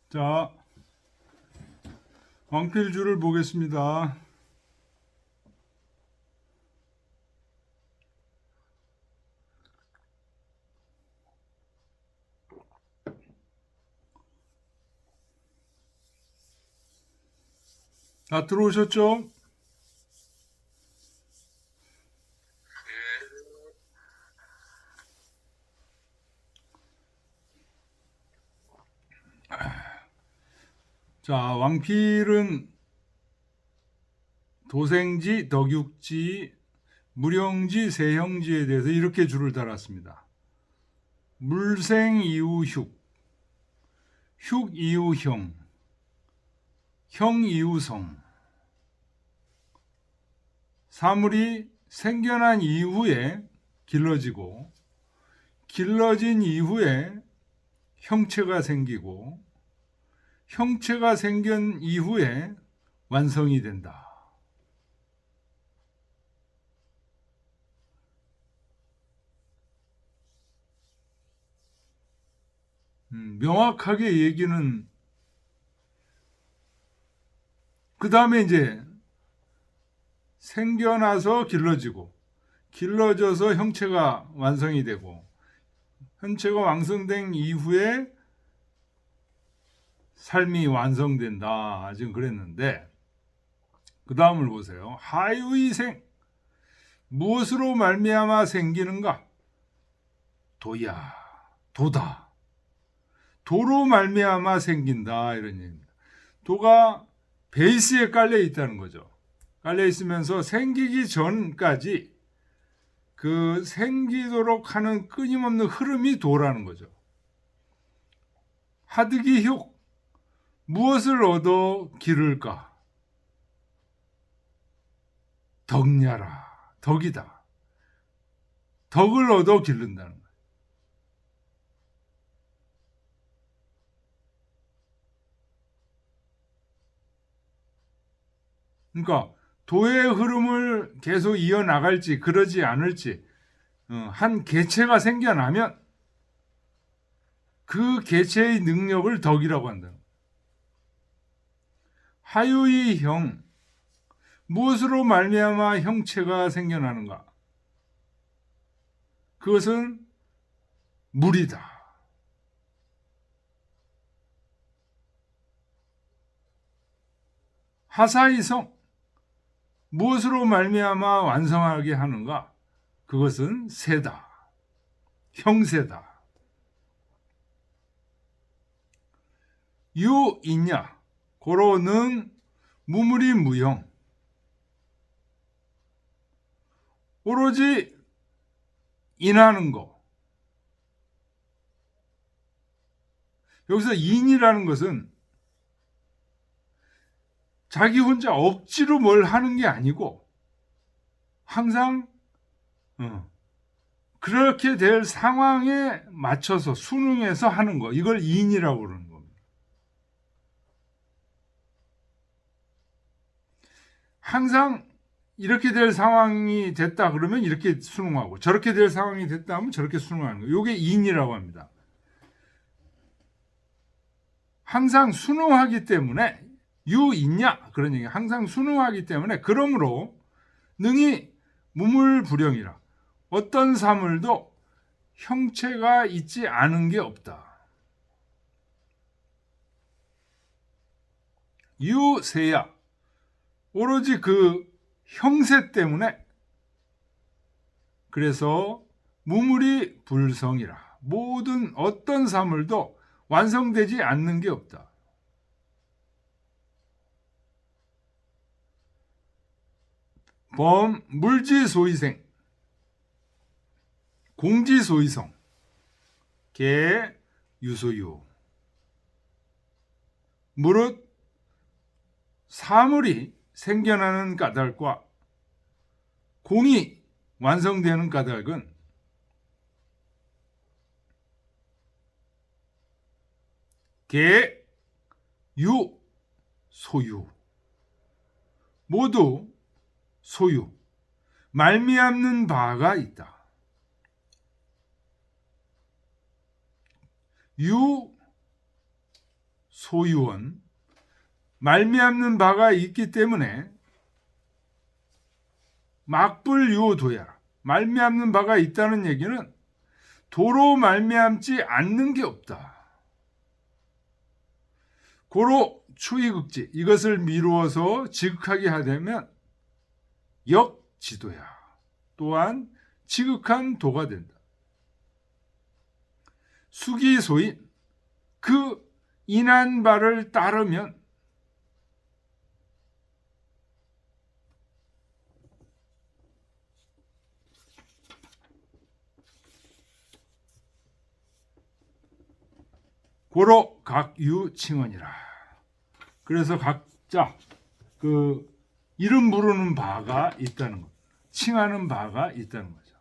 자, 왕필주를 보겠습니다. 다 들어오셨죠? 자, 왕필은 도생지, 덕육지, 무령지, 세형지에 대해서 이렇게 줄을 달았습니다. 물생 이후 흉, 흉 이후 형, 형 이후 성. 사물이 생겨난 이후에 길러지고, 길러진 이후에 형체가 생기고, 형체가 생긴 이후에 완성이 된다. 명확하게 얘기는 그 다음에 이제 생겨나서 길러지고 길러져서 형체가 완성이 되고 형체가 완성된 이후에 삶이 완성된다. 지금 그랬는데 그 다음을 보세요. 하유이생 무엇으로 말미암아 생기는가? 도야, 도다. 도로 말미암아 생긴다 이런 얘기입니다. 도가 베이스에 깔려 있다는 거죠. 깔려 있으면서 생기기 전까지 그 생기도록 하는 끊임없는 흐름이 도라는 거죠. 하득이 효 무엇을 얻어 기를까? 덕냐라. 덕이다. 덕을 얻어 기른다는 거예요. 그러니까 도의 흐름을 계속 이어나갈지 그러지 않을지 한 개체가 생겨나면 그 개체의 능력을 덕이라고 한다. 하유의 형 무엇으로 말미암아 형체가 생겨나는가? 그것은 물이다. 하사이성 무엇으로 말미암아 완성하게 하는가? 그것은 세다. 형세다. 유 있냐? 고로는 무물이 무형. 오로지 인하는 거. 여기서 인이라는 것은 자기 혼자 억지로 뭘 하는 게 아니고 항상 그렇게 될 상황에 맞춰서 순응해서 하는 거. 이걸 인이라고 그러는 겁니다. 항상 이렇게 될 상황이 됐다 그러면 이렇게 순응하고 저렇게 될 상황이 됐다 하면 저렇게 순응하는 거예요. 이게 인이라고 합니다. 항상 순응하기 때문에 유있냐 그런 얘기. 항상 순응하기 때문에 그러므로 능히 무물불형이라 어떤 사물도 형체가 있지 않은 게 없다. 유세야 오로지 그 형세 때문에 그래서 무물이 불성이라 모든 어떤 사물도 완성되지 않는 게 없다. 범 물지소이생 공지소이성 개 유소유 무릇 사물이 생겨나는 까닭과 공이 완성되는 까닭은 개, 유, 소유 모두 소유 말미암는 바가 있다. 유, 소유원, 말미암는 바가 있기 때문에 막불유도야. 말미암는 바가 있다는 얘기는 도로 말미암지 않는 게 없다. 고로 추이극지, 이것을 미루어서 지극하게 하려면 역지도야. 또한 지극한 도가 된다. 수기소인, 그 인한 바를 따르면 고로 각유칭언이라. 그래서 각자 그 이름 부르는 바가 있다는 것, 칭하는 바가 있다는 거죠.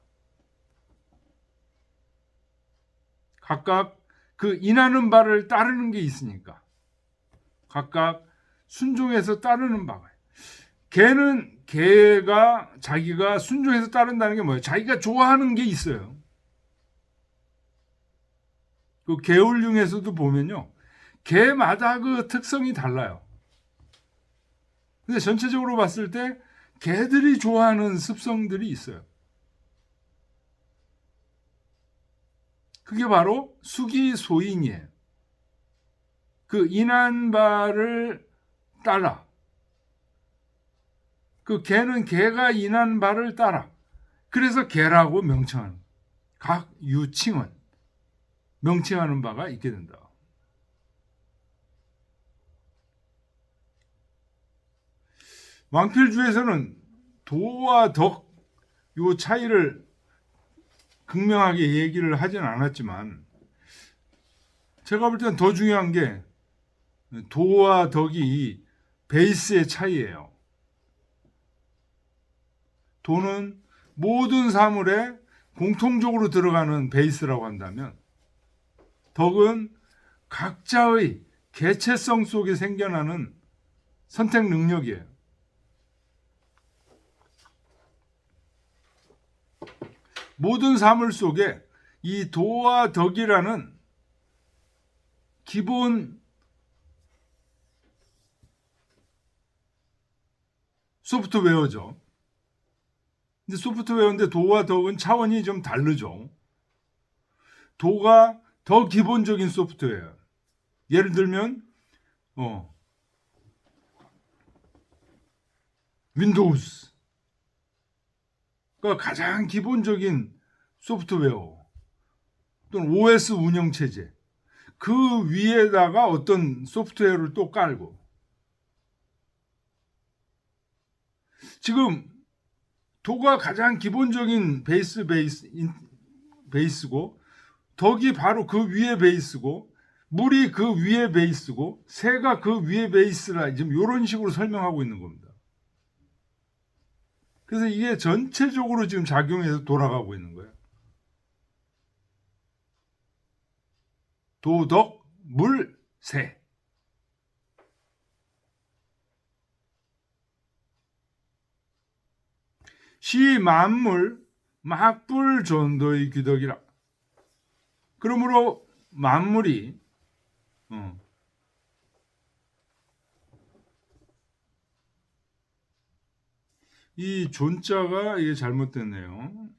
각각 그 인하는 바를 따르는 게 있으니까 각각 순종해서 따르는 바가. 개가 자기가 순종해서 따른다는 게 뭐예요? 자기가 좋아하는 게 있어요. 그 개울융에서도 보면요, 개마다 그 특성이 달라요. 근데 전체적으로 봤을 때 개들이 좋아하는 습성들이 있어요. 그게 바로 수기소인이에요. 그 인한 바를 따라. 그 개는 개가 인한 바를 따라. 그래서 개라고 명칭하는, 각 유칭은 명칭하는 바가 있게 된다. 왕필주에서는 도와 덕 요 차이를 극명하게 얘기를 하진 않았지만 제가 볼 때는 더 중요한 게 도와 덕이 베이스의 차이예요. 도는 모든 사물에 공통적으로 들어가는 베이스라고 한다면 덕은 각자의 개체성 속에 생겨나는 선택 능력이에요. 모든 사물 속에 이 도와 덕이라는 기본 소프트웨어죠. 근데 소프트웨어인데 도와 덕은 차원이 좀 다르죠. 도가 더 기본적인 소프트웨어. 예를 들면 윈도우스 가장 기본적인 소프트웨어 또는 OS 운영체제, 그 위에다가 어떤 소프트웨어를 또 깔고, 지금 도가 가장 기본적인 베이스고 덕이 바로 그 위에 베이스고 물이 그 위에 베이스고 새가 그 위에 베이스라, 지금 이런 식으로 설명하고 있는 겁니다. 그래서 이게 전체적으로 지금 작용해서 돌아가고 있는 거예요. 도덕, 물, 새. 시 만물 막불존도의 규덕이라. 그러므로 만물이 이 존자가 이게 잘못됐네요.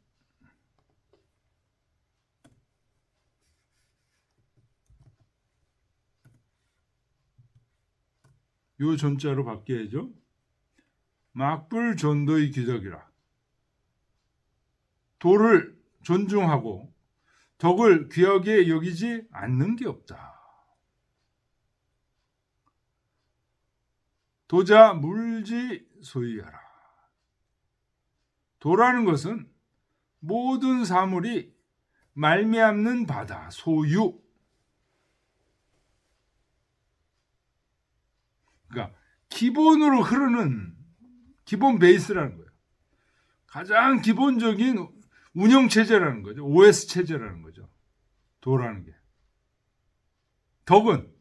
요 존자로 바뀌어야죠. 막불존도의 규덕이라. 도를 존중하고 덕을 귀하게 여기지 않는 게 없다. 도자 물지 소유하라. 도라는 것은 모든 사물이 말미암는 바다, 소유. 그러니까 기본으로 흐르는 기본 베이스라는 거예요. 가장 기본적인 운영 체제라는 거죠. OS 체제라는 거죠. 도라는 게. 덕은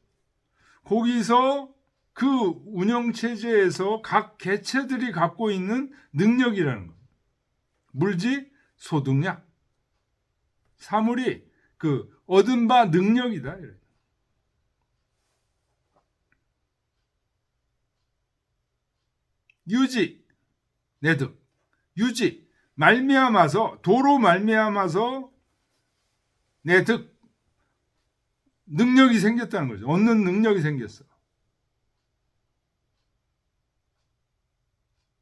거기서 그 운영 체제에서 각 개체들이 갖고 있는 능력이라는 거예요. 물지 소득량. 사물이 그 얻은 바 능력이다. 유지, 내득, 유지, 말미암아서, 도로 말미암아서 내득, 능력이 생겼다는 거죠. 얻는 능력이 생겼어.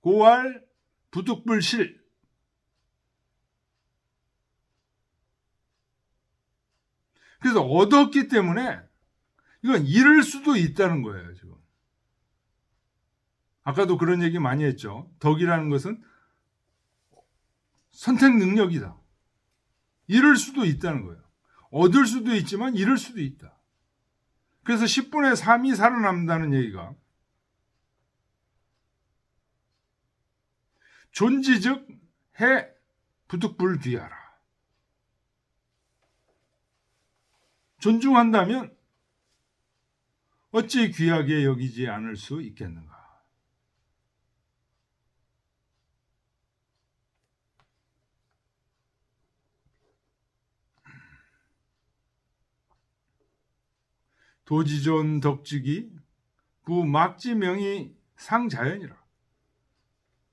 고알, 부득불실. 그래서 얻었기 때문에 이건 잃을 수도 있다는 거예요, 지금. 아까도 그런 얘기 많이 했죠. 덕이라는 것은 선택 능력이다. 잃을 수도 있다는 거예요. 얻을 수도 있지만 잃을 수도 있다. 그래서 10분의 3이 살아남는다는 얘기가 존지즉 해 부득불귀하라. 존중한다면 어찌 귀하게 여기지 않을 수 있겠는가. 도지존 덕직이 부막지명이 상자연이라.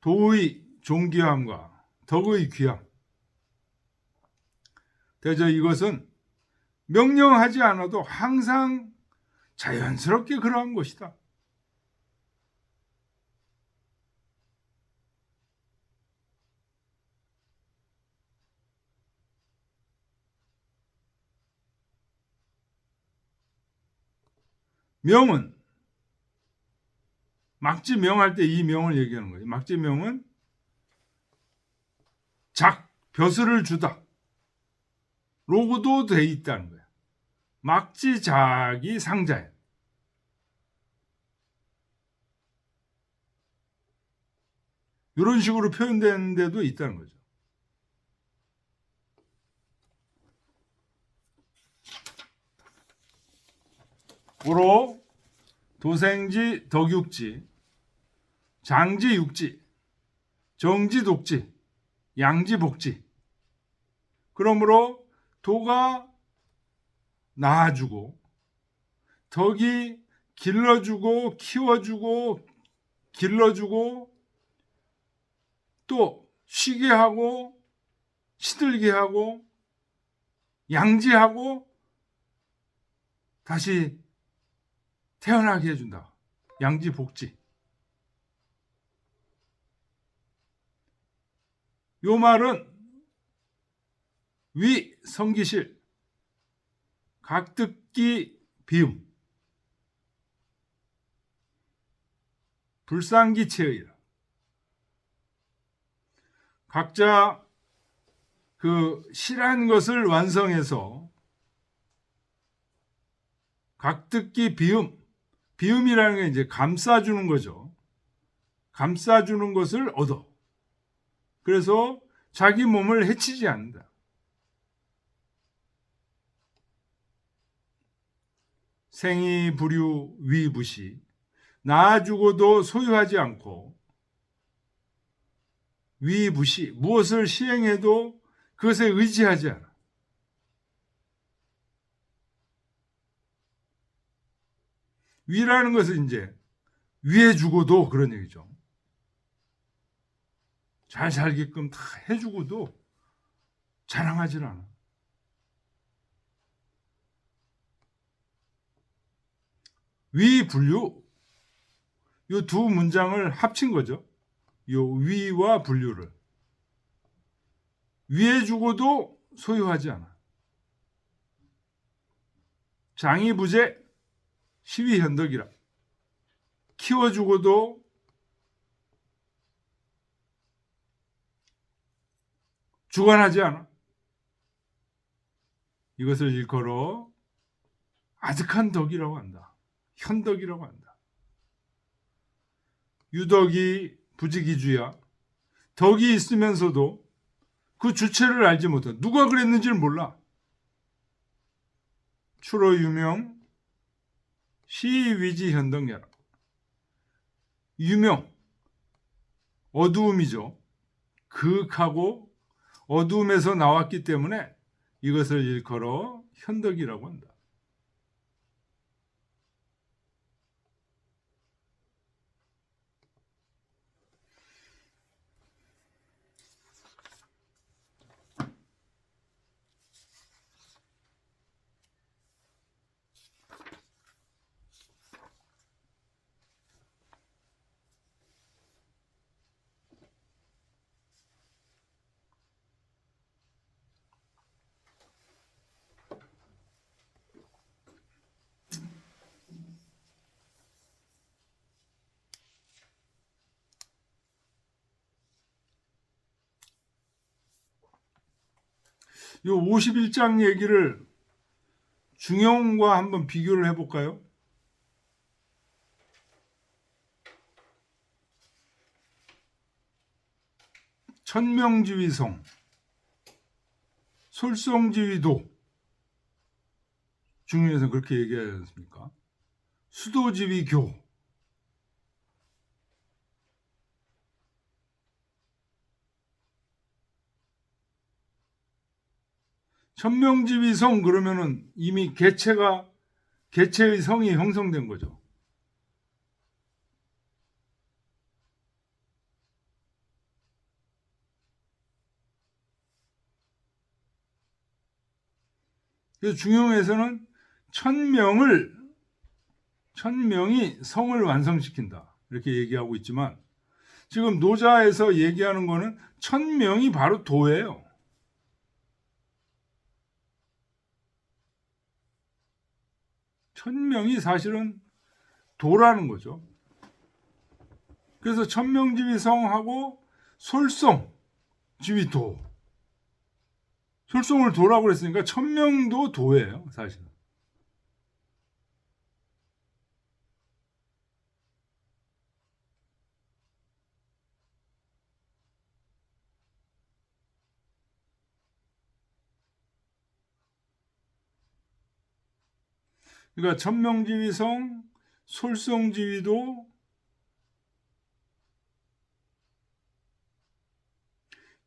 도의 존귀함과 덕의 귀함. 대저 이것은 명령하지 않아도 항상 자연스럽게 그러한 것이다. 명은 막지명할 때 이 명을 얘기하는 거예요. 막지명은 벼슬을 주다. 로고도 돼 있다는 거예요. 막지작이 상자예요. 이런 식으로 표현되는 데도 있다는 거죠. 고로 도생지 덕육지, 장지 육지, 정지 독지, 양지 복지. 그러므로 도가 낳아주고 덕이 길러주고 키워주고 길러주고 또 쉬게 하고 시들게 하고 양지하고 다시 태어나게 해준다. 양지 복지. 요 말은 위 성기실 각듣기 비움 불상기체의라. 각자 그 실한 것을 완성해서 각듣기 비움이라는 게 이제 감싸주는 거죠. 감싸주는 것을 얻어. 그래서 자기 몸을 해치지 않는다. 생이 부류 위부시 낳아주고도 소유하지 않고 위부시 무엇을 시행해도 그것에 의지하지 않아. 위라는 것은 이제 위해주고도 그런 얘기죠. 잘 살게끔 다 해주고도 자랑하지 않아. 위분류 이 두 문장을 합친 거죠. 이 위와 분류를 위해주고도 소유하지 않아. 장이부재 시위현덕이라. 키워주고도 주관하지 않아. 이것을 일컬어 아득한 덕이라고 한다. 현덕이라고 한다. 유덕이 부지기주야. 덕이 있으면서도 그 주체를 알지 못한다. 누가 그랬는지를 몰라. 추로 유명 시위지 현덕야라. 유명 어두움이죠. 극하고 어두움에서 나왔기 때문에 이것을 일컬어 현덕이라고 한다. 이 51장 얘기를 중용과 한번 비교를 해볼까요? 천명지위성, 솔성지위도, 중용에서 그렇게 얘기하지 않습니까? 수도지위교, 천명지위성 그러면은 이미 개체의 성이 형성된 거죠. 그래서 중용에서는 천명이 성을 완성시킨다 이렇게 얘기하고 있지만 지금 노자에서 얘기하는 거는 천명이 바로 도예요. 천명이 사실은 도라는 거죠. 그래서 천명지위성하고 솔성지위도, 솔성을 도라고 그랬으니까 천명도 도예요, 사실은. 그러니까 천명지위성, 솔성지위도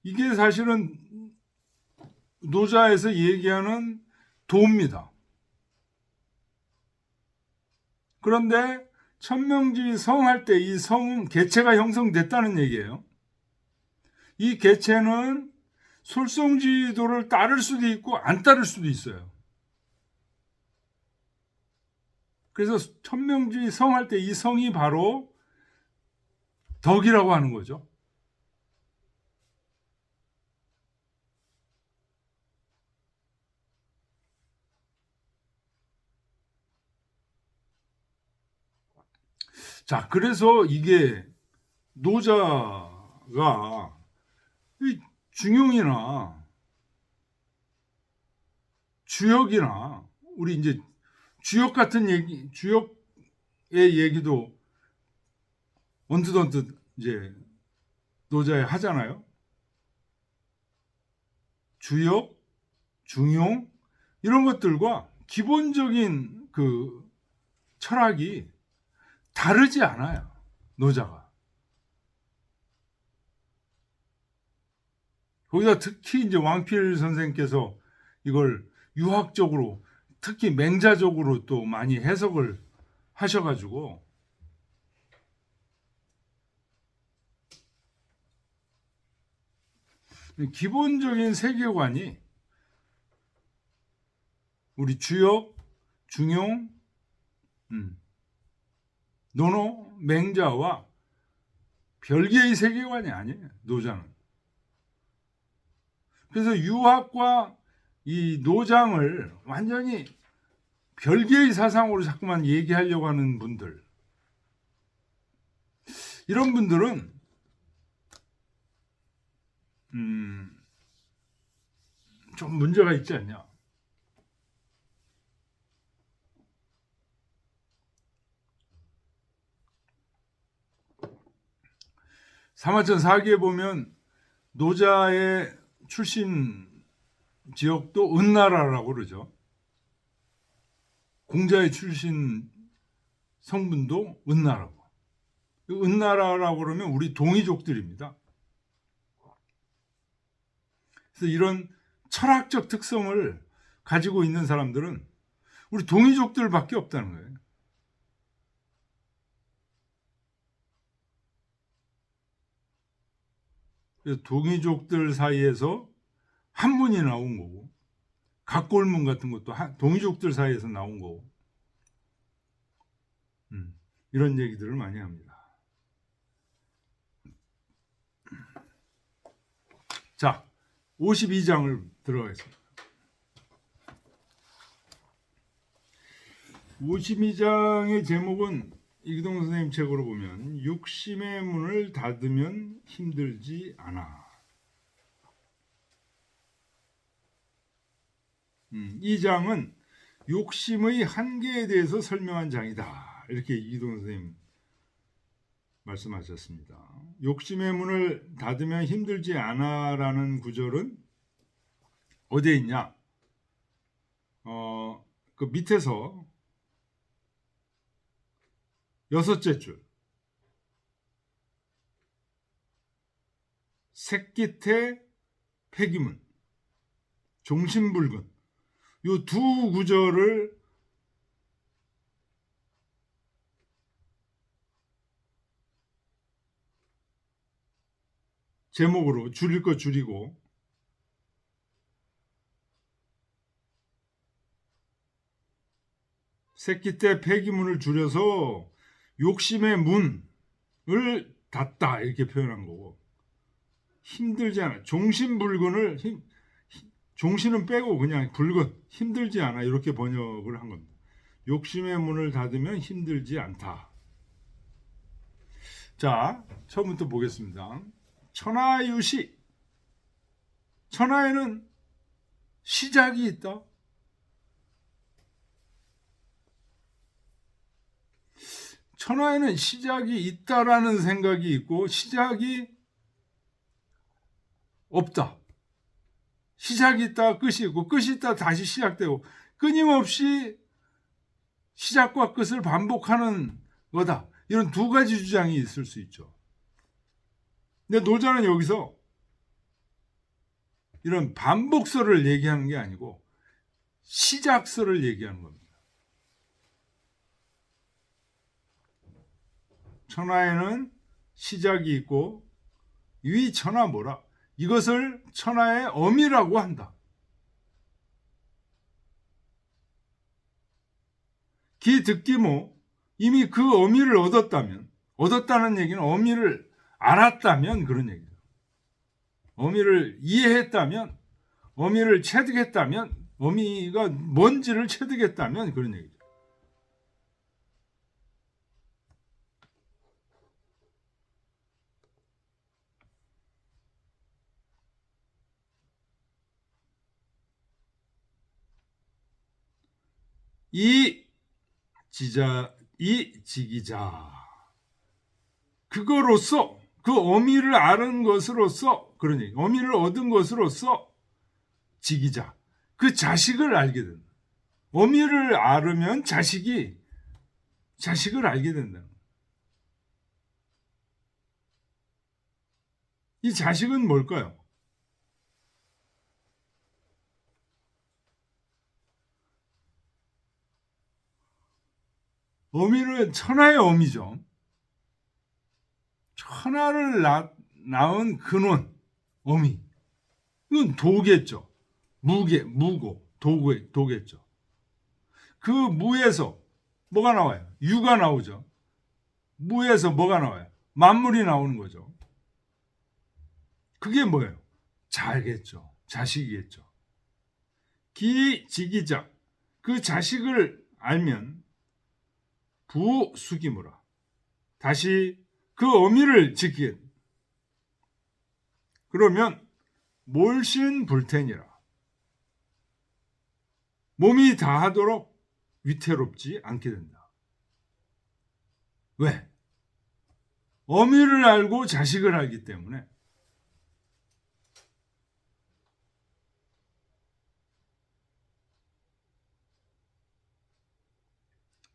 이게 사실은 노자에서 얘기하는 도입니다. 그런데 천명지위성 할 때 이 성은 개체가 형성됐다는 얘기예요. 이 개체는 솔성지위도를 따를 수도 있고 안 따를 수도 있어요. 그래서 천명지위성 할 때 이 성이 바로 덕이라고 하는 거죠. 자, 그래서 이게 노자가 이 중용이나 주역이나 우리 이제 주역 같은 얘기, 주역의 얘기도 언뜻 이제 노자에 하잖아요. 주역, 중용 이런 것들과 기본적인 그 철학이 다르지 않아요. 노자가. 거기다 특히 이제 왕필 선생께서 이걸 유학적으로 특히 맹자적으로 또 많이 해석을 하셔가지고 기본적인 세계관이 우리 주역, 중용, 논어, 맹자와 별개의 세계관이 아니에요. 노자는. 그래서 유학과 이 노장을 완전히 별개의 사상으로 자꾸만 얘기하려고 하는 분들, 이런 분들은 좀 문제가 있지 않냐. 사마천 사기에 보면 노자의 출신 지역도 은나라라고 그러죠. 공자의 출신 성분도 은나라고. 은나라라고 그러면 우리 동이족들입니다. 그래서 이런 철학적 특성을 가지고 있는 사람들은 우리 동이족들밖에 없다는 거예요. 그래서 동이족들 사이에서 한문이 나온 거고 각골문 같은 것도 동이족들 사이에서 나온 거고 이런 얘기들을 많이 합니다. 자, 52장을 들어가겠습니다. 52장의 제목은 이기동 선생님 책으로 보면 육심의 문을 닫으면 힘들지 않아. 이 장은 욕심의 한계에 대해서 설명한 장이다. 이렇게 이동 선생님 말씀하셨습니다. 욕심의 문을 닫으면 힘들지 않아라는 구절은 어디에 있냐? 그 밑에서 여섯째 줄. 새끼태 폐기문, 종신불근. 이 두 구절을 제목으로 줄일 거 줄이고 새끼태 폐기문을 줄여서 욕심의 문을 닫다 이렇게 표현한 거고 힘들지 않아. 종신불근을 종신은 빼고 그냥 불근 힘들지 않아 이렇게 번역을 한 겁니다. 욕심의 문을 닫으면 힘들지 않다. 자, 처음부터 보겠습니다. 천하유시. 천하에는 시작이 있다. 천하에는 시작이 있다라는 생각이 있고 시작이 없다. 시작이 있다, 끝이 있고 끝이 있다 다시 시작되고 끊임없이 시작과 끝을 반복하는 거다. 이런 두 가지 주장이 있을 수 있죠. 근데 노자는 여기서 이런 반복설을 얘기하는 게 아니고 시작설을 얘기하는 겁니다. 천하에는 시작이 있고 위천하 뭐라? 이것을 천하의 어미라고 한다. 기득기모 이미 그 어미를 얻었다면 얻었다는 얘기는 어미를 알았다면 그런 얘기죠. 어미를 이해했다면 어미를 체득했다면 어미가 뭔지를 체득했다면 그런 얘기죠. 이 지기자 그거로서 그 어미를 아는 것으로서 그런 얘기. 어미를 얻은 것으로서 지기자 그 자식을 알게 된다. 어미를 알으면 자식을 알게 된다. 이 자식은 뭘까요? 어미는 천하의 어미죠. 천하를 낳은 근원, 어미. 이건 도겠죠. 무고, 도겠죠. 그 무에서 뭐가 나와요? 유가 나오죠. 무에서 뭐가 나와요? 만물이 나오는 거죠. 그게 뭐예요? 자겠죠. 자식이겠죠. 기지기자. 그 자식을 알면 부수기무라. 다시 그 어미를 지키게. 그러면 몰신불태니라. 몸이 다하도록 위태롭지 않게 된다. 왜? 어미를 알고 자식을 알기 때문에.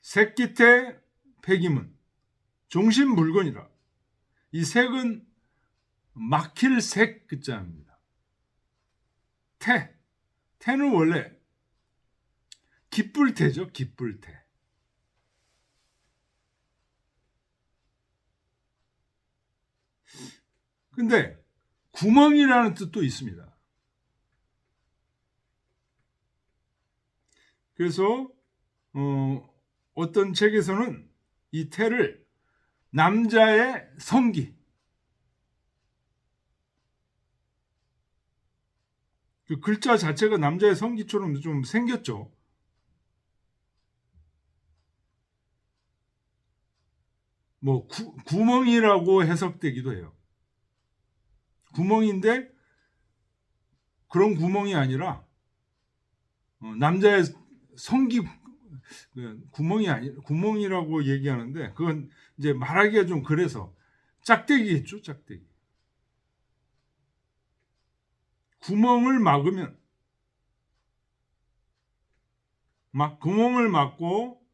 색기태 폐기문 종신물건이라. 이 색은 막힐 색 글자입니다. 태는 원래 기쁠태죠. 기쁠태. 근데 구멍이라는 뜻도 있습니다. 그래서 어떤 책에서는 이 태를 남자의 성기, 그 글자 자체가 남자의 성기처럼 좀 생겼죠. 뭐 구멍이라고 해석되기도 해요. 구멍인데 그런 구멍이 아니라 남자의 성기 구멍이 아니 구멍이라고 얘기하는데 그건 이제 말하기가 좀 그래서 짝대기겠죠, 짝대기. 구멍을 막으면 막 구멍을 막고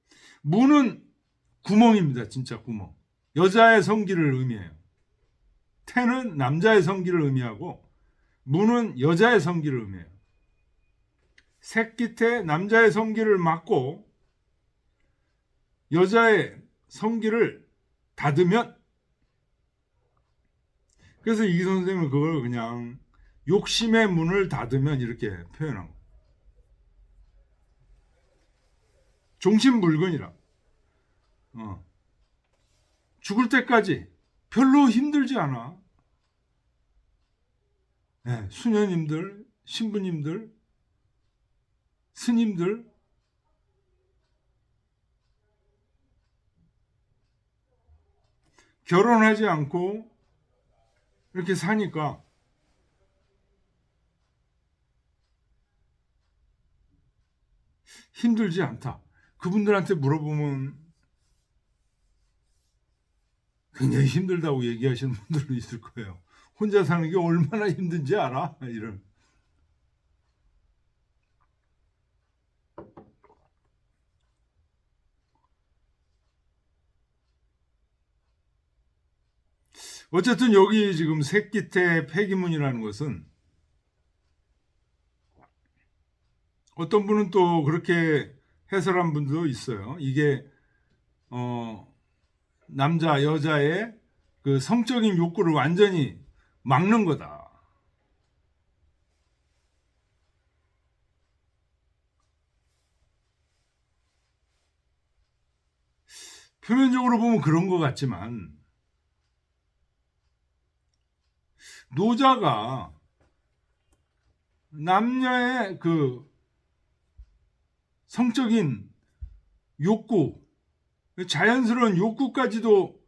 문은 구멍입니다. 진짜 구멍. 여자의 성기를 의미해요. 태는 남자의 성기를 의미하고 문은 여자의 성기를 의미해요. 새끼태 남자의 성기를 막고 여자의 성기를 닫으면 그래서 이 선생님은 그걸 그냥 욕심의 문을 닫으면 이렇게 표현한 거예요. 종신불근이라. 죽을 때까지 별로 힘들지 않아. 네, 수녀님들, 신부님들, 스님들 결혼하지 않고 이렇게 사니까 힘들지 않다. 그분들한테 물어보면 굉장히 힘들다고 얘기하시는 분들도 있을 거예요. 혼자 사는 게 얼마나 힘든지 알아? 이런. 어쨌든 여기 지금 새끼태 폐기문이라는 것은 어떤 분은 또 그렇게 해설한 분도 있어요. 이게 남자 여자의 그 성적인 욕구를 완전히 막는 거다. 표면적으로 보면 그런 것 같지만 노자가 남녀의 그 성적인 욕구, 자연스러운 욕구까지도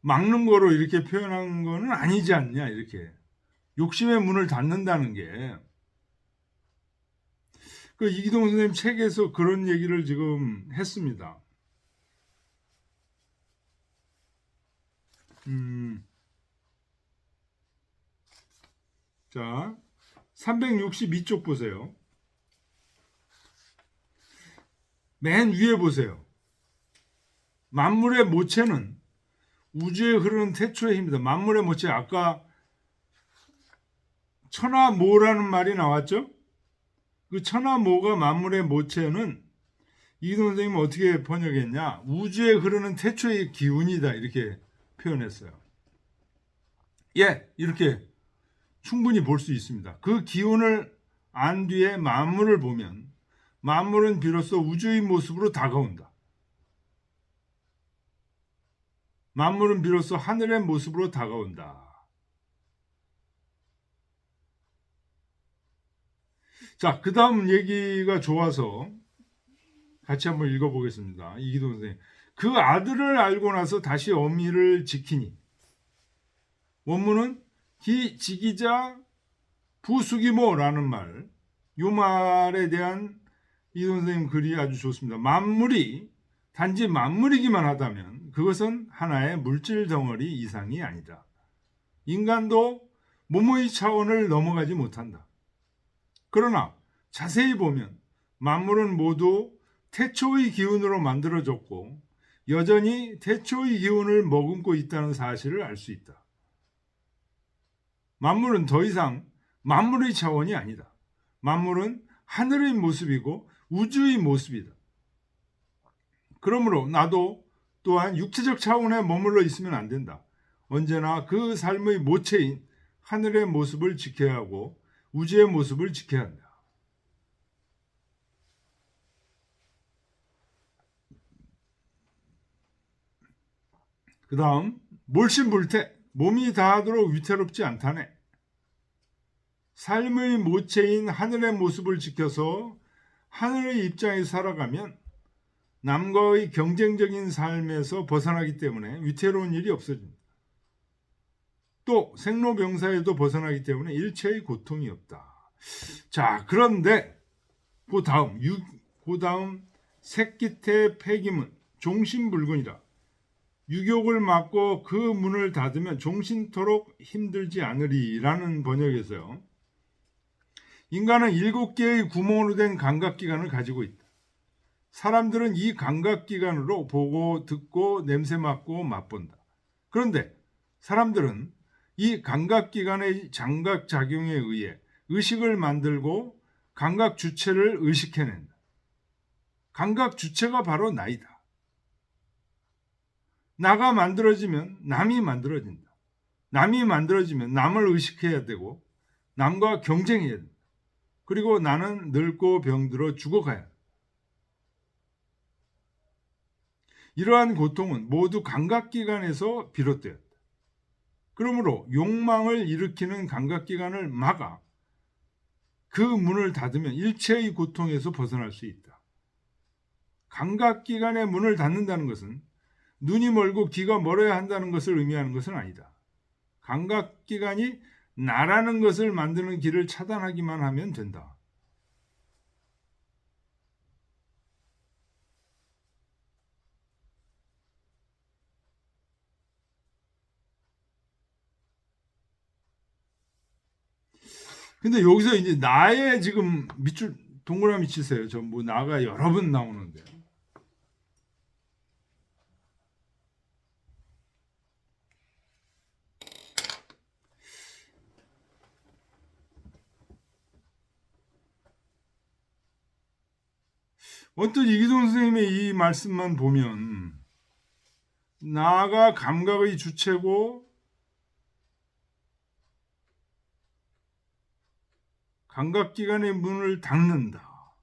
막는 거로 이렇게 표현한 거는 아니지 않냐, 이렇게. 욕심의 문을 닫는다는 게. 그 이기동 선생님 책에서 그런 얘기를 지금 했습니다. 자, 362쪽 보세요. 맨 위에 보세요. 만물의 모체는 우주에 흐르는 태초의 힘이다. 만물의 모체, 아까 천하모라는 말이 나왔죠? 그 천하모가 만물의 모체는 이기동 선생님은 어떻게 번역했냐? 우주에 흐르는 태초의 기운이다. 이렇게 표현했어요. 예, 이렇게 충분히 볼 수 있습니다. 그 기운을 안 뒤에 만물을 보면 만물은 비로소 우주의 모습으로 다가온다. 만물은 비로소 하늘의 모습으로 다가온다. 자, 그 다음 얘기가 좋아서 같이 한번 읽어보겠습니다. 이기동 선생님. 그 아들을 알고 나서 다시 어미를 지키니. 원문은 기지기자 부수기모라는 말. 이 말에 대한 이기동 선생님 글이 아주 좋습니다. 만물이 단지 만물이기만 하다면 그것은 하나의 물질 덩어리 이상이 아니다. 인간도 몸의 차원을 넘어가지 못한다. 그러나 자세히 보면 만물은 모두 태초의 기운으로 만들어졌고 여전히 태초의 기운을 머금고 있다는 사실을 알 수 있다. 만물은 더 이상 만물의 차원이 아니다. 만물은 하늘의 모습이고 우주의 모습이다. 그러므로 나도 또한 육체적 차원에 머물러 있으면 안 된다. 언제나 그 삶의 모체인 하늘의 모습을 지켜야 하고 우주의 모습을 지켜야 한다. 그 다음 몰신불태 몸이 다하도록 위태롭지 않다네. 삶의 모체인 하늘의 모습을 지켜서 하늘의 입장에 살아가면 남과의 경쟁적인 삶에서 벗어나기 때문에 위태로운 일이 없어진다. 또 생로병사에도 벗어나기 때문에 일체의 고통이 없다. 자, 그런데 그 다음 새끼태 폐기문 종신불근이라. 유욕을 막고 그 문을 닫으면 종신토록 힘들지 않으리라는 번역에서요. 인간은 7개의 구멍으로 된 감각기관을 가지고 있다. 사람들은 이 감각기관으로 보고 듣고 냄새 맡고 맛본다. 그런데 사람들은 이 감각기관의 장각작용에 의해 의식을 만들고 감각 주체를 의식해낸다. 감각 주체가 바로 나이다. 나가 만들어지면 남이 만들어진다. 남이 만들어지면 남을 의식해야 되고 남과 경쟁해야 된다. 그리고 나는 늙고 병들어 죽어가야 한다. 이러한 고통은 모두 감각기관에서 비롯되었다. 그러므로 욕망을 일으키는 감각기관을 막아 그 문을 닫으면 일체의 고통에서 벗어날 수 있다. 감각기관의 문을 닫는다는 것은 눈이 멀고 귀가 멀어야 한다는 것을 의미하는 것은 아니다. 감각기관이 나라는 것을 만드는 길을 차단하기만 하면 된다. 근데 여기서 이제 나의 지금 밑줄 동그라미 치세요. 전부 나가 여러 번 나오는데. 언뜻 이기동 선생님의 이 말씀만 보면 나가 감각의 주체고 감각기관의 문을 닫는다.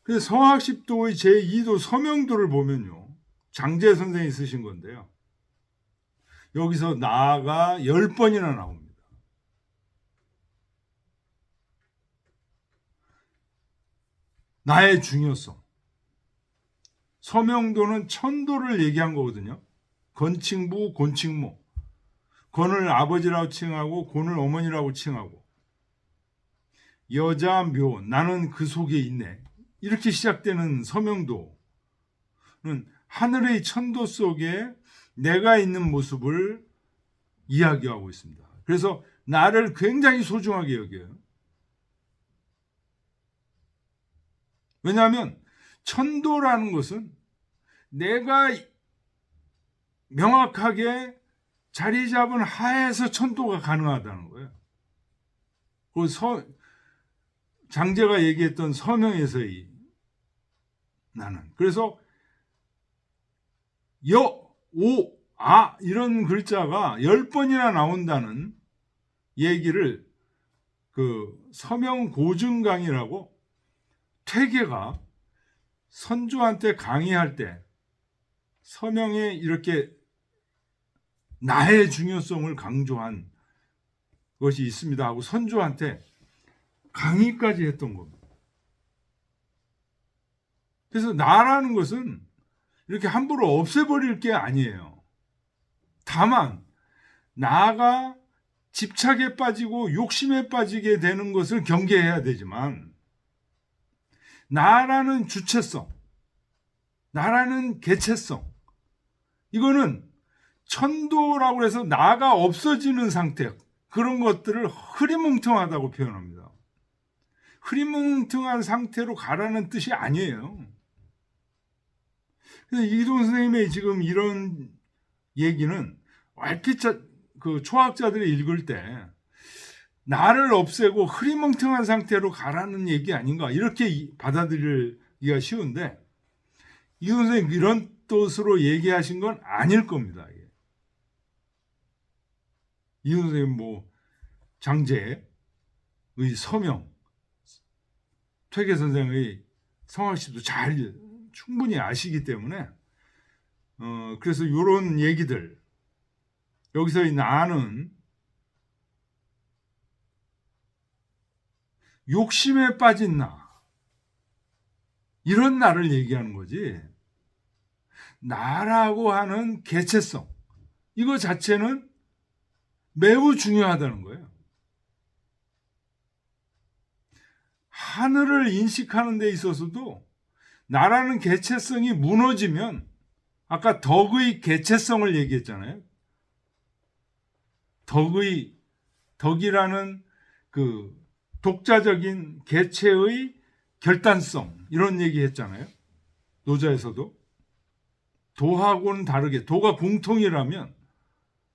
그래서 성학십도의 제2도 서명도를 보면요. 장재 선생이 쓰신 건데요. 여기서 나가 10번이나 나옵니다. 나의 중요성. 서명도는 천도를 얘기한 거거든요. 건칭부, 곤칭모. 건을 아버지라고 칭하고 곤을 어머니라고 칭하고 여자 묘, 나는 그 속에 있네. 이렇게 시작되는 서명도는 하늘의 천도 속에 내가 있는 모습을 이야기하고 있습니다. 그래서 나를 굉장히 소중하게 여겨요. 왜냐하면 천도라는 것은 내가 명확하게 자리 잡은 하에서 천도가 가능하다는 거예요. 그 장제가 얘기했던 서명에서의 나는. 그래서 여, 오, 아 이런 글자가 10번이나 나온다는 얘기를 그 서명고증강이라고 퇴계가 선조한테 강의할 때 서명에 이렇게 나의 중요성을 강조한 것이 있습니다 하고 선조한테 강의까지 했던 겁니다. 그래서 나라는 것은 이렇게 함부로 없애버릴 게 아니에요. 다만 나가 집착에 빠지고 욕심에 빠지게 되는 것을 경계해야 되지만 나라는 주체성, 나라는 개체성, 이거는 천도라고 해서 나가 없어지는 상태, 그런 것들을 흐리멍텅하다고 표현합니다. 흐리멍텅한 상태로 가라는 뜻이 아니에요. 그래서 이기동 선생님의 지금 이런 얘기는 얼핏 그 초학자들이 읽을 때 나를 없애고 흐리멍텅한 상태로 가라는 얘기 아닌가 이렇게 받아들이기가 쉬운데 이기동 선생님 이런 뜻으로 얘기하신 건 아닐 겁니다. 이기동 선생님 뭐 장제의 서명, 퇴계 선생의 성학시도 잘 충분히 아시기 때문에 그래서 이런 얘기들 여기서의 나는 욕심에 빠진 나 이런 나를 얘기하는 거지 나라고 하는 개체성 이거 자체는 매우 중요하다는 거예요. 하늘을 인식하는 데 있어서도 나라는 개체성이 무너지면, 아까 덕의 개체성을 얘기했잖아요. 덕이라는 그 독자적인 개체의 결단성, 이런 얘기 했잖아요. 노자에서도. 도하고는 다르게, 도가 공통이라면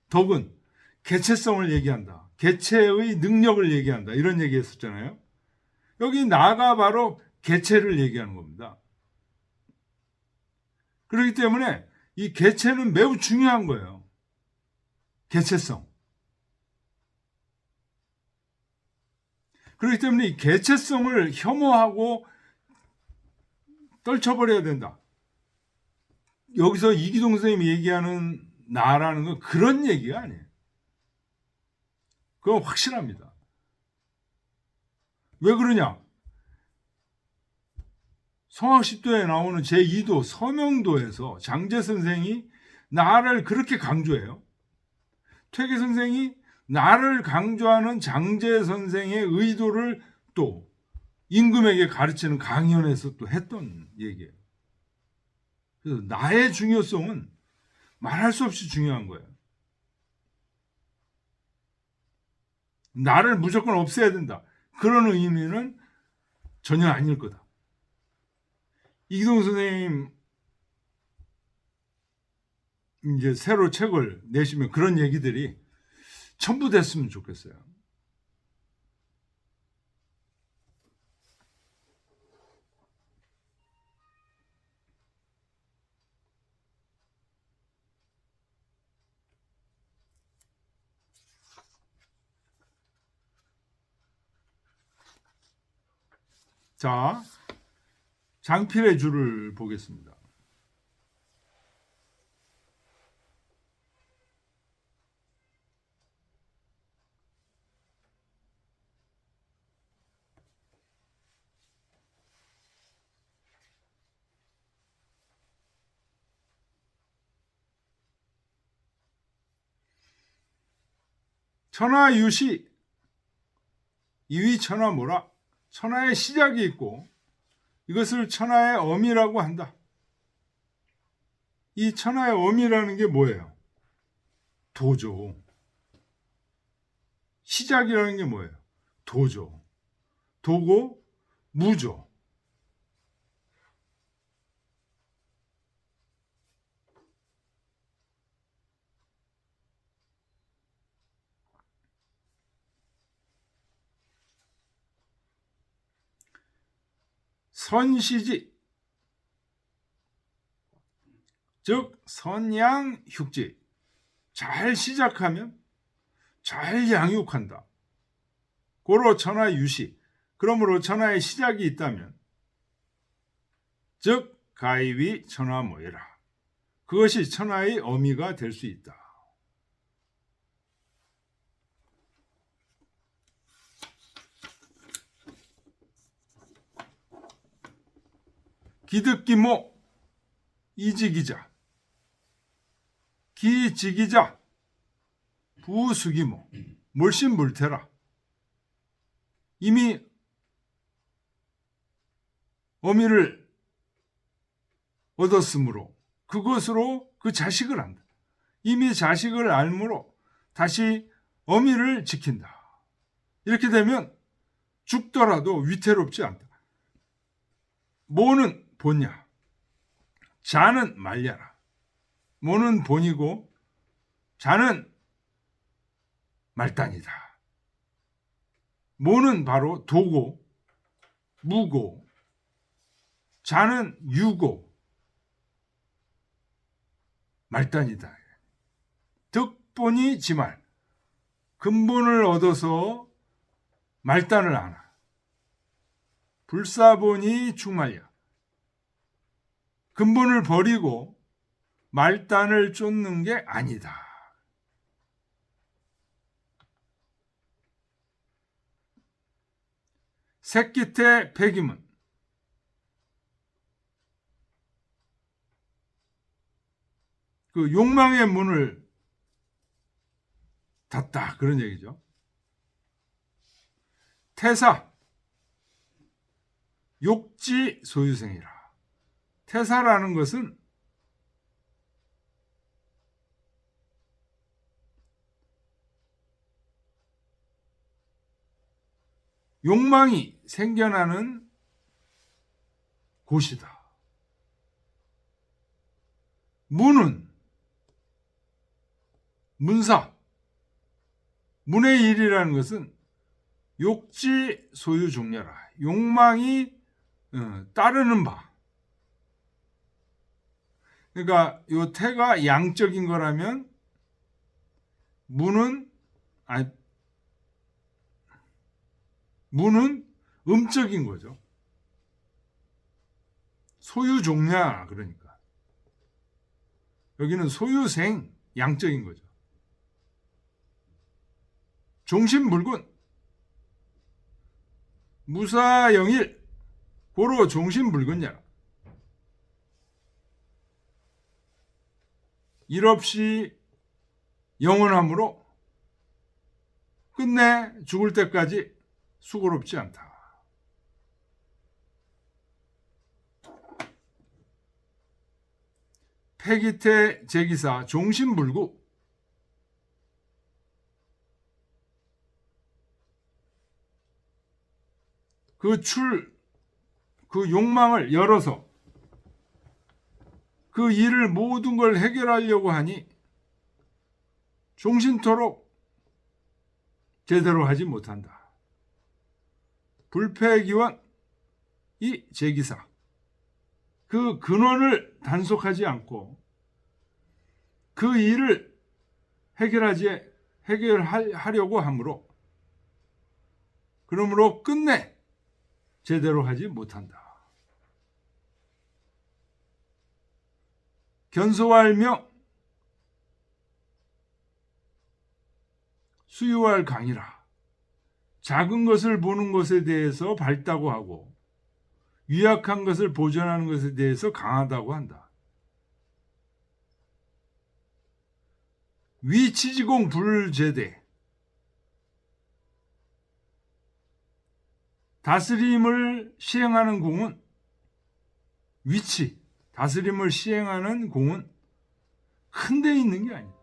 덕은 개체성을 얘기한다. 개체의 능력을 얘기한다. 이런 얘기 했었잖아요. 여기 나가 바로 개체를 얘기하는 겁니다. 그렇기 때문에 이 개체는 매우 중요한 거예요. 개체성. 그렇기 때문에 이 개체성을 혐오하고 떨쳐버려야 된다. 여기서 이기동 선생님이 얘기하는 나라는 건 그런 얘기가 아니에요. 그건 확실합니다. 왜 그러냐? 성학십도에 나오는 제2도 서명도에서 장제 선생이 나를 그렇게 강조해요. 퇴계 선생이 나를 강조하는 장제 선생의 의도를 또 임금에게 가르치는 강연에서 또 했던 얘기예요. 그래서 나의 중요성은 말할 수 없이 중요한 거예요. 나를 무조건 없애야 된다. 그런 의미는 전혀 아닐 거다. 이기동 선생님 이제 새로 책을 내시면 그런 얘기들이 첨부됐으면 좋겠어요. 자, 장필의 줄을 보겠습니다. 천하유시, 이위 천하모라. 천하의 시작이 있고 이것을 천하의 어미라고 한다. 이 천하의 어미라는 게 뭐예요? 도죠. 시작이라는 게 뭐예요? 도죠. 도고 무죠. 선시지, 즉 선양육지. 잘 시작하면 잘 양육한다. 고로 천하유시. 그러므로 천하의 시작이 있다면 즉 가입이 천하모이라. 그것이 천하의 어미가 될 수 있다. 기득기모, 이직이자, 기직이자, 부수기모, 몰신물태라. 이미 어미를 얻었으므로 그것으로 그 자식을 안다. 이미 자식을 알므로 다시 어미를 지킨다. 이렇게 되면 죽더라도 위태롭지 않다. 모는 본냐, 자는 말냐라. 모는 본이고 자는 말단이다. 모는 바로 도고 무고, 자는 유고 말단이다. 득본이 지말, 근본을 얻어서 말단을 하나. 불사본이 충말이야. 근본을 버리고 말단을 쫓는 게 아니다. 새끼태 백임은 그 욕망의 문을 닿다 그런 얘기죠. 태사, 욕지 소유생이라. 태사라는 것은 욕망이 생겨나는 곳이다. 문은 문사, 문의 일이라는 것은 욕지 소유 종려라. 욕망이 따르는 바. 그러니까 요 태가 양적인 거라면 문은 음적인 거죠. 소유 종냐 그러니까. 여기는 소유생 양적인 거죠. 종신불군 무사영일 고로 종신불군냐. 일 없이 영원함으로 끝내 죽을 때까지 수고롭지 않다. 폐기태 제기사 종신불구 그 욕망을 열어서 그 일을 모든 걸 해결하려고 하니 종신토록 제대로 하지 못한다. 불패기원 이 제기사 그 근원을 단속하지 않고 그 일을 해결하려고 하므로 그러므로 끝내 제대로 하지 못한다. 견소할명 수유할 강이라. 작은 것을 보는 것에 대해서 밝다고 하고 유약한 것을 보존하는 것에 대해서 강하다고 한다. 위치지공 불제대 다스림을 시행하는 공은 다스림을 시행하는 공은 큰 데 있는 게 아니야.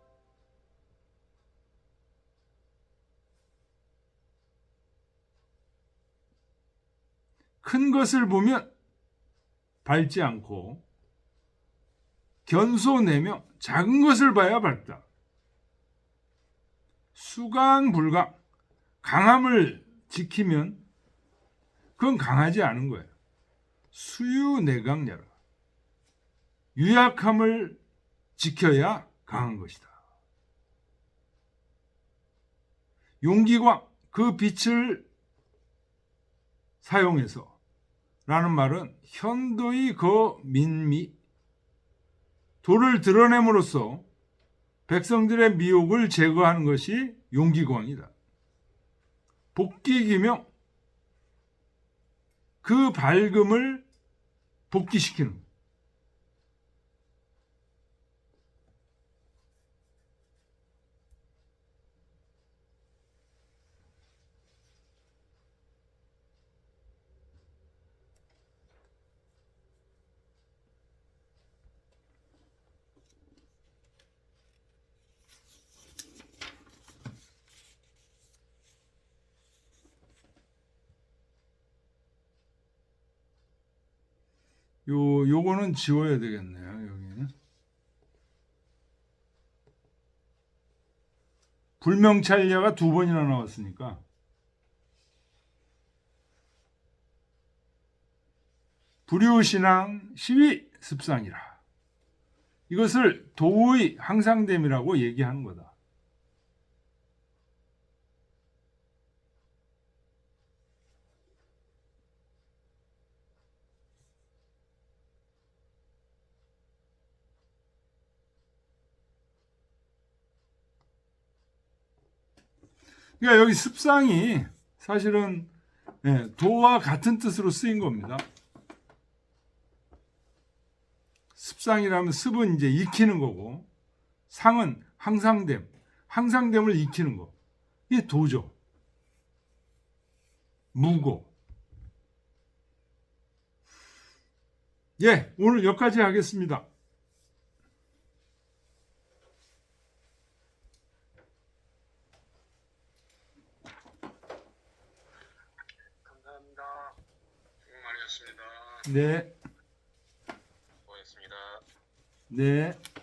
큰 것을 보면 밟지 않고 견소내며 작은 것을 봐야 밟다. 수강불강, 강함을 지키면 그건 강하지 않은 거예요. 수유내강녀라. 유약함을 지켜야 강한 것이다. 용기광, 그 빛을 사용해서 라는 말은 현도의 민미 도를 드러냄으로써 백성들의 미혹을 제거하는 것이 용기광이다. 복기기명 그 밝음을 복기시키는 것. 요거는 지워야 되겠네요. 여기는 불명찰야가 2번이나 나왔으니까 불유신앙 시위 습상이라. 이것을 도의 항상됨이라고 얘기하는 거다. 그러니까 여기 습상이 사실은 도와 같은 뜻으로 쓰인 겁니다. 습상이라면 습은 이제 익히는 거고 상은 항상됨. 항상됨을 익히는 거. 이게 도죠. 무고. 예, 오늘 여기까지 하겠습니다. 감사합니다. 수고 많으셨습니다. 네, 수고하셨습니다. 네.